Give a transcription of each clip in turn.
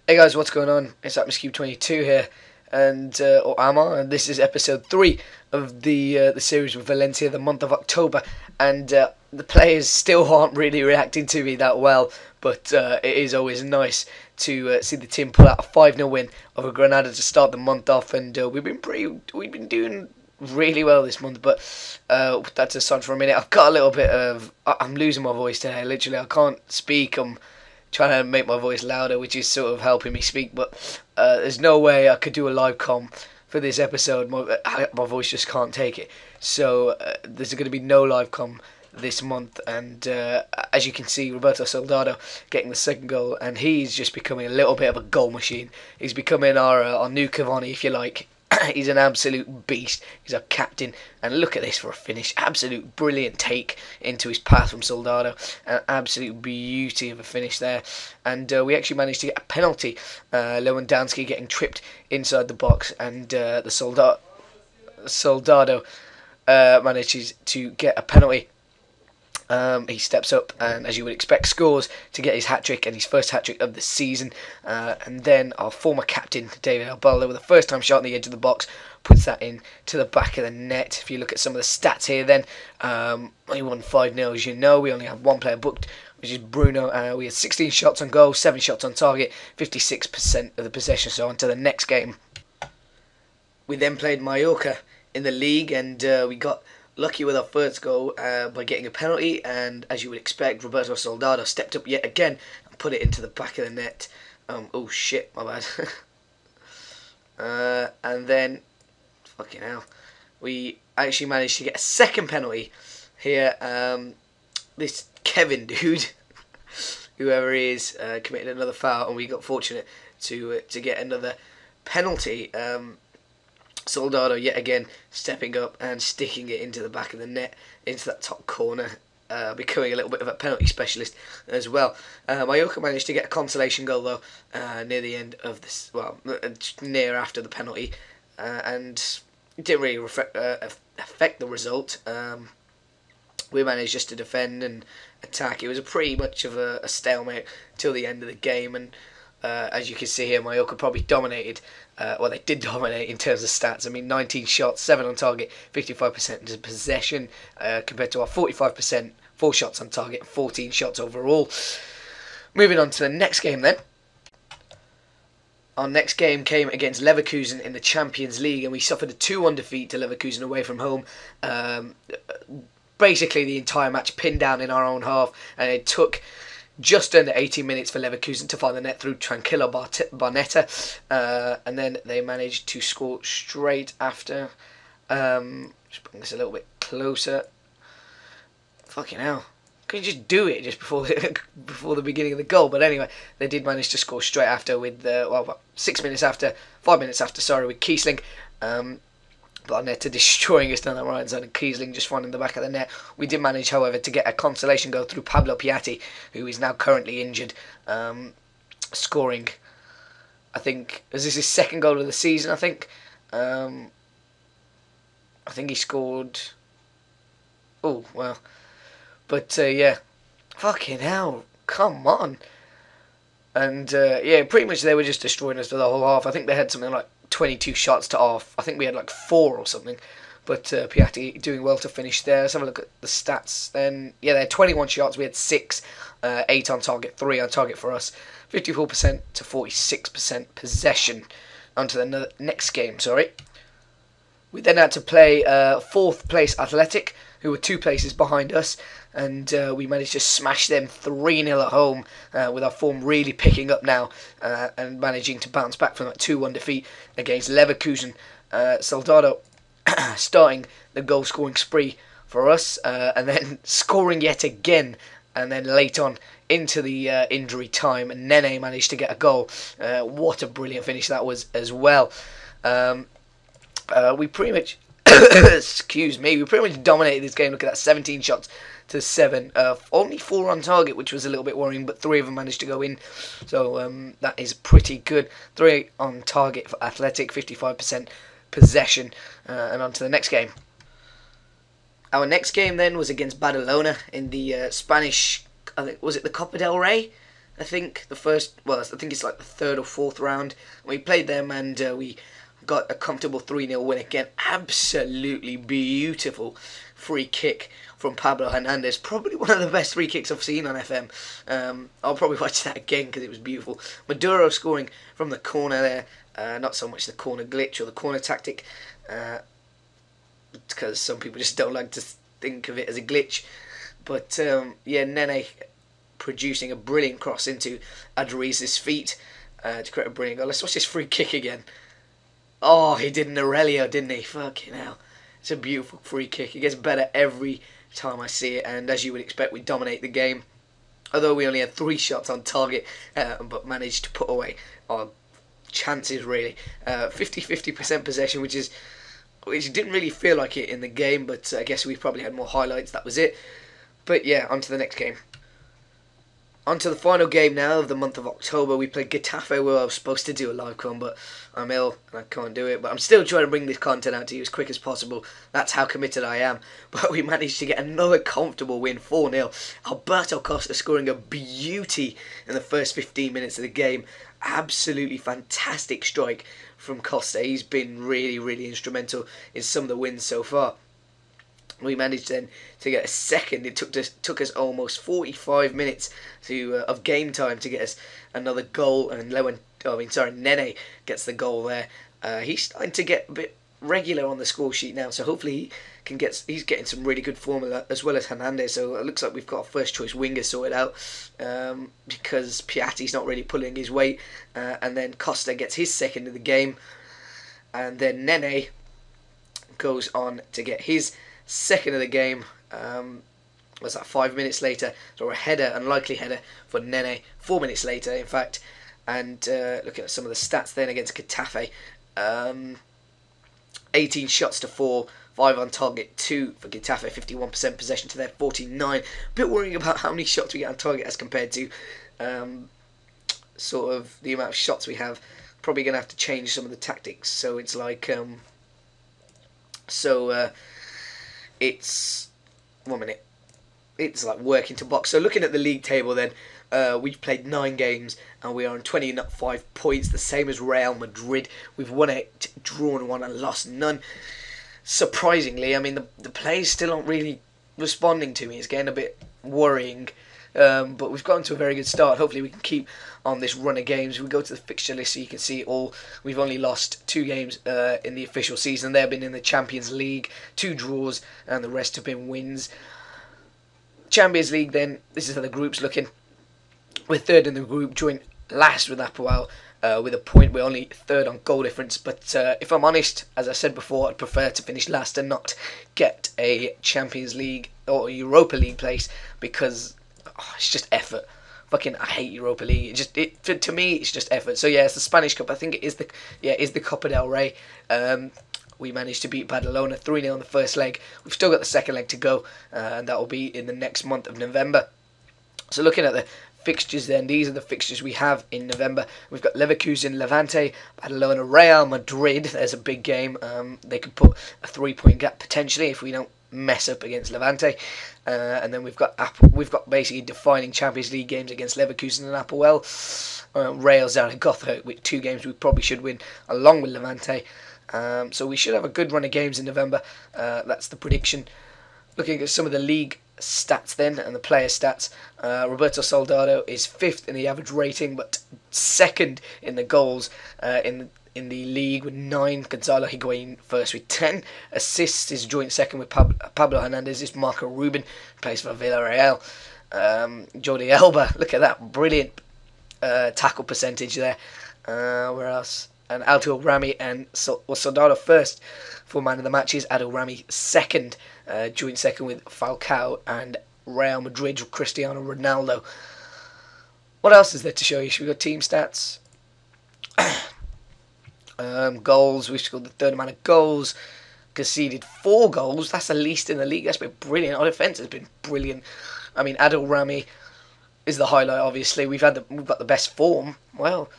Hey guys, what's going on? It's S1Ep3 here, and or Amar, and this is episode 3 of the series with Valencia, the month of October, and the players still aren't really reacting to me that well, but it is always nice to see the team pull out a 5-0 win over Granada to start the month off, and we've been doing really well this month, but that's aside for a minute. I've got a little bit of, I'm losing my voice today. Literally, I can't speak. I'm trying to make my voice louder, which is sort of helping me speak. But there's no way I could do a live com for this episode. My voice just can't take it. So there's going to be no live com this month. And as you can see, Roberto Soldado getting the second goal, and he's just becoming a little bit of a goal machine. He's becoming our new Cavani, if you like. He's an absolute beast. He's our captain. And look at this for a finish. Absolute brilliant take into his pass from Soldado. An absolute beauty of a finish there. And we actually managed to get a penalty. Lewandowski getting tripped inside the box. And the Soldado manages to get a penalty. He steps up and, as you would expect, scores to get his hat-trick, and his first hat-trick of the season. And then our former captain, David Albaldo, with a first-time shot on the edge of the box, puts that in to the back of the net. If you look at some of the stats here then, we won 5-0, as you know. We only have one player booked, which is Bruno. We had 16 shots on goal, 7 shots on target, 56% of the possession. So on to the next game. We then played Mallorca in the league, and we got lucky with our first goal by getting a penalty, and as you would expect, Roberto Soldado stepped up yet again and put it into the back of the net. Oh shit, my bad. And then, fucking hell, we actually managed to get a second penalty here. This Kevin dude, whoever he is, committed another foul, and we got fortunate to get another penalty. Soldado yet again stepping up and sticking it into the back of the net, into that top corner, becoming a little bit of a penalty specialist as well. Mallorca managed to get a consolation goal though near the end of this, well, near after the penalty, and it didn't really affect the result. We managed just to defend and attack. It was pretty much of a stalemate till the end of the game, and as you can see here, Mallorca probably dominated. Well, they did dominate in terms of stats. I mean, 19 shots, 7 on target, 55% possession, compared to our 45%, 4 shots on target, 14 shots overall. Moving on to the next game then. Our next game came against Leverkusen in the Champions League, and we suffered a 2-1 defeat to Leverkusen away from home. Basically, the entire match pinned down in our own half, and it took just under 18 minutes for Leverkusen to find the net through Tranquillo Barnetta, and then they managed to score straight after. Just bring this a little bit closer. Fucking hell. Could you just do it just before the beginning of the goal? But anyway, they did manage to score straight after with, 5 minutes after, sorry, with Kiesling. Barnetta destroying us down the right side, and Kiesling just finding the back of the net. We did manage, however, to get a consolation goal through Pablo Piatti, who is now currently injured, scoring, I think, is this his second goal of the season, I think. I think he scored, oh, well, but, yeah, fucking hell, come on. And, yeah, pretty much they were just destroying us for the whole half. I think they had something like 22 shots to off. I think we had like 4 or something. But Piatti doing well to finish there. Let's have a look at the stats then. Yeah, they had 21 shots. We had 6. 8 on target, 3 on target for us. 54% to 46% possession. On to the next game, sorry. We then had to play 4th place Athletic, who were 2 places behind us. And we managed to smash them 3-0 at home, with our form really picking up now, and managing to bounce back from that 2-1 defeat against Leverkusen. Soldado starting the goal-scoring spree for us, and then scoring yet again, and then late on into the injury time, and Nene managed to get a goal. What a brilliant finish that was as well. We pretty much, excuse me, we pretty much dominated this game. Look at that, 17 shots to 7, only 4 on target, which was a little bit worrying, but 3 of them managed to go in, so that is pretty good. 3 on target for Athletic, 55% possession, and on to the next game. Our next game then was against Badalona in the Spanish, I think, was it the Copa del Rey? I think I think it's like the third or fourth round. We played them and we got a comfortable 3-0 win again. Absolutely beautiful free kick from Pablo Hernandez. Probably one of the best free kicks I've seen on FM. I'll probably watch that again because it was beautiful. Maduro scoring from the corner there. Not so much the corner glitch or the corner tactic, because some people just don't like to think of it as a glitch. But Nene producing a brilliant cross into Adriz's feet to create a brilliant goal. Let's watch this free kick again. Oh, he did an Aurelio, didn't he? Fucking hell. It's a beautiful free kick. It gets better every time I see it, and as you would expect, we dominate the game. Although we only had 3 shots on target, but managed to put away our chances, really. 50% possession, which didn't really feel like it in the game, but I guess we probably had more highlights. That was it. But yeah, on to the next game. On to the final game now of the month of October. We played Getafe, where I was supposed to do a live con, but I'm ill and I can't do it. But I'm still trying to bring this content out to you as quick as possible. That's how committed I am. But we managed to get another comfortable win, 4-0. Alberto Costa scoring a beauty in the first 15 minutes of the game. Absolutely fantastic strike from Costa. He's been really, really instrumental in some of the wins so far. We managed then to get a second. It took us almost 45 minutes of game time to get us another goal, and Nene gets the goal there. He's starting to get a bit regular on the score sheet now, so hopefully he's getting some really good form as well as Hernandez. So it looks like we've got our first choice winger sorted out, because Piatti's not really pulling his weight, and then Costa gets his second of the game, and then Nene goes on to get his second of the game. Was that 5 minutes later? So a header, unlikely header for Nene. 4 minutes later, in fact. And looking at some of the stats then against Getafe, 18 shots to 4, 5 on target, 2 for Getafe, 51% possession to their 49. A bit worrying about how many shots we get on target as compared to sort of the amount of shots we have. Probably going to have to change some of the tactics. So it's like it's 1 minute. It's like working to box. So looking at the league table then, we've played 9 games and we are on 25 points, the same as Real Madrid. We've won 8, drawn 1 and lost none. Surprisingly, I mean, the players still aren't really responding to me. It's getting a bit worrying. But we've gotten to a very good start. Hopefully we can keep on this run of games. We go to the fixture list so you can see we've only lost 2 games in the official season. They've been in the Champions League, 2 draws, and the rest have been wins. Champions League then, this is how the group's looking. We're third in the group, joint last with Apoel with a point. We're only third on goal difference, but if I'm honest, as I said before, I'd prefer to finish last and not get a Champions League or Europa League place, because it's just effort. Fucking, I hate Europa League. To me, it's just effort. So yeah, it's the Spanish Cup. I think it is the Copa del Rey. We managed to beat Badalona 3-0 in the first leg. We've still got the second leg to go, and that will be in the next month of November. So looking at the fixtures then, these are the fixtures we have in November. We've got Leverkusen, Levante, Badalona, Real Madrid. There's a big game. They could put a 3-point gap potentially if we don't mess up against Levante. And then we've got basically defining Champions League games against Leverkusen and Apoel. Real Zaragoza with 2 games we probably should win along with Levante. So we should have a good run of games in November. That's the prediction. Looking at some of the league stats then and the player stats, Roberto Soldado is 5th in the average rating but 2nd in the goals in the league with 9. Gonzalo Higuain first with 10 assists. Is joint second with Pablo Hernandez. Is Marco Ruben, who plays for Villarreal. Jordi Alba, look at that brilliant tackle percentage there. Where else? And Adil Rami and Soldado first for man of the matches. Adil Rami second, joint second with Falcao and Real Madrid Cristiano Ronaldo. What else is there to show you? Should we go team stats? Goals, we've scored the 3rd amount of goals, conceded 4 goals. That's the least in the league. That's been brilliant. Our defence has been brilliant. I mean, Adil Rami is the highlight. Obviously, we've got the best form. Well,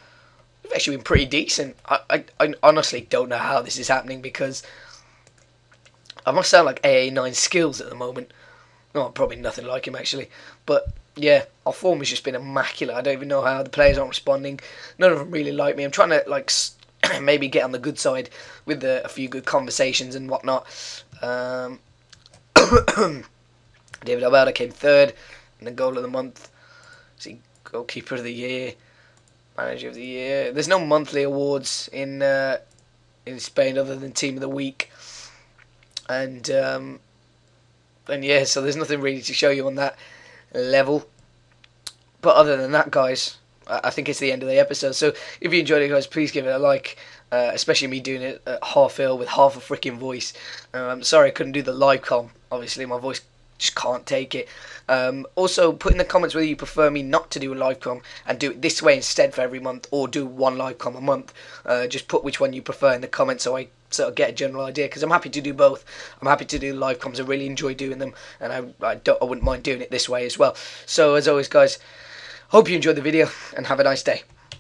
we've actually been pretty decent. I honestly don't know how this is happening, because I must sound like AA9 skills at the moment. No, probably nothing like him actually, but yeah, our form has just been immaculate. I don't even know how the players aren't responding. None of them really like me. I'm trying to like maybe get on the good side with a few good conversations and whatnot. David Alberta came third in the goal of the month. See, goalkeeper of the year, manager of the year. There's no monthly awards in Spain other than team of the week, and yeah, so there's nothing really to show you on that level. But other than that, guys, I think it's the end of the episode. So if you enjoyed it, guys, please give it a like. Especially me doing it at half ill with half a freaking voice. I'm sorry I couldn't do the live com. Obviously, my voice just can't take it. Also, put in the comments whether you prefer me not to do a live com and do it this way instead for every month, or do one live com a month. Just put which one you prefer in the comments so I sort of get a general idea, because I'm happy to do both. I'm happy to do live coms. I really enjoy doing them, and I wouldn't mind doing it this way as well. So as always, guys, hope you enjoyed the video and have a nice day.